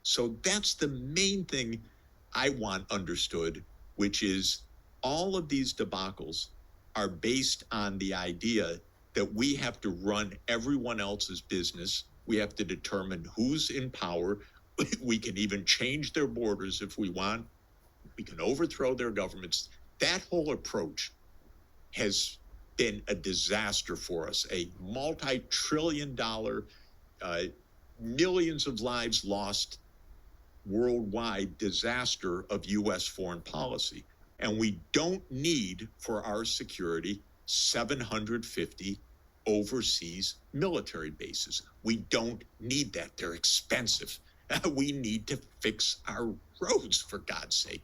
So that's the main thing I want understood, which is all of these debacles are based on the idea that we have to run everyone else's business. We have to determine who's in power. We can even change their borders if we want. We can overthrow their governments. That whole approach has been a disaster for us, a multi-trillion-dollar, millions of lives lost worldwide disaster of U.S. foreign policy. And we don't need for our security 750 overseas military bases. We don't need that. They're expensive. We need to fix our roads, for God's sake.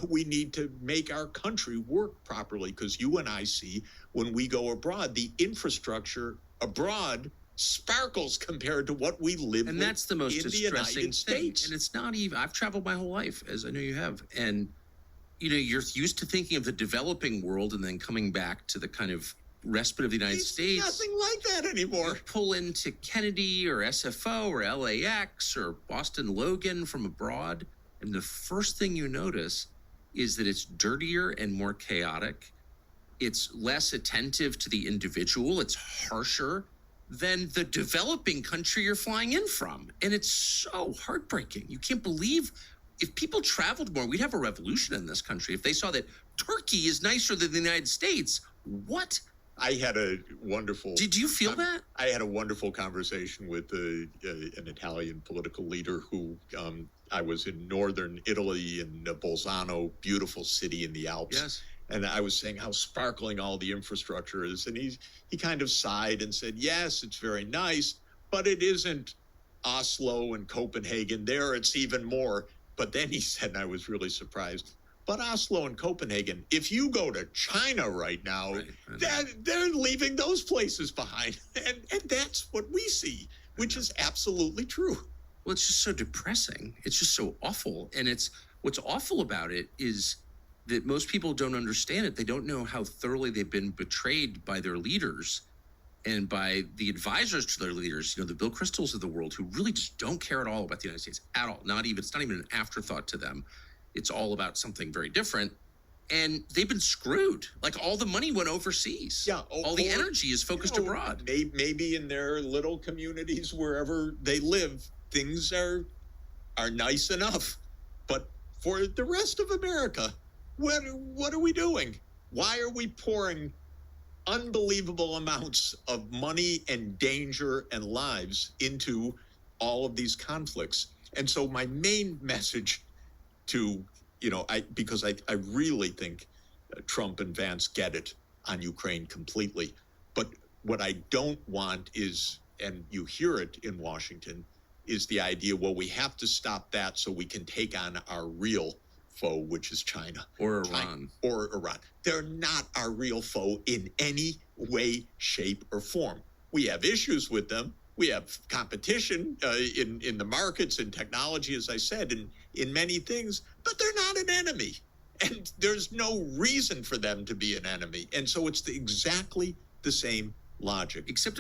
We need to make our country work properly, because you and I see when we go abroad, the infrastructure abroad sparkles compared to what we live and with that's the most in the distressing United States. thing. And it's not even, I've traveled my whole life, as I know you have. And, you know, you're used to thinking of the developing world and then coming back to the kind of respite of the United States. Nothing like that anymore. You pull into Kennedy or SFO or LAX or Boston Logan from abroad, and the first thing you notice is that it's dirtier and more chaotic. It's less attentive to the individual. It's harsher than the developing country you're flying in from. And it's so heartbreaking. You can't believe, if people traveled more, we'd have a revolution in this country. If they saw that Turkey is nicer than the United States, what? I had a wonderful... Did you feel that? I had a wonderful conversation with an Italian political leader who... I was in northern Italy in Bolzano, beautiful city in the Alps. Yes. And I was saying how sparkling all the infrastructure is. And he kind of sighed and said, yes, it's very nice, but it isn't Oslo and Copenhagen. There, it's even more. But then he said, and I was really surprised, but Oslo and Copenhagen, if you go to China right now, they're leaving those places behind. And that's what we see, which is absolutely true. Well, it's just so depressing. It's just so awful. And what's awful about it is that most people don't understand it. They don't know how thoroughly they've been betrayed by their leaders and by the advisors to their leaders, you know, the Bill Kristols of the world, who really just don't care at all about the United States at all. It's not even an afterthought to them. It's all about something very different. And they've been screwed. Like, all the money went overseas. Yeah. All the energy is focused abroad. Maybe in their little communities, wherever they live, things are nice enough. But for the rest of America, what are we doing? Why are we pouring unbelievable amounts of money and danger and lives into all of these conflicts? And so my main message to, because I really think Trump and Vance get it on Ukraine completely. But what I don't want is, and you hear it in Washington, is the idea, well, we have to stop that so we can take on our real foe, which is China. Or Iran. Or Iran. They're not our real foe in any way, shape, or form. We have issues with them. We have competition in the markets and technology, as I said, and in many things, but they're not an enemy. And there's no reason for them to be an enemy. And so it's exactly the same logic. Except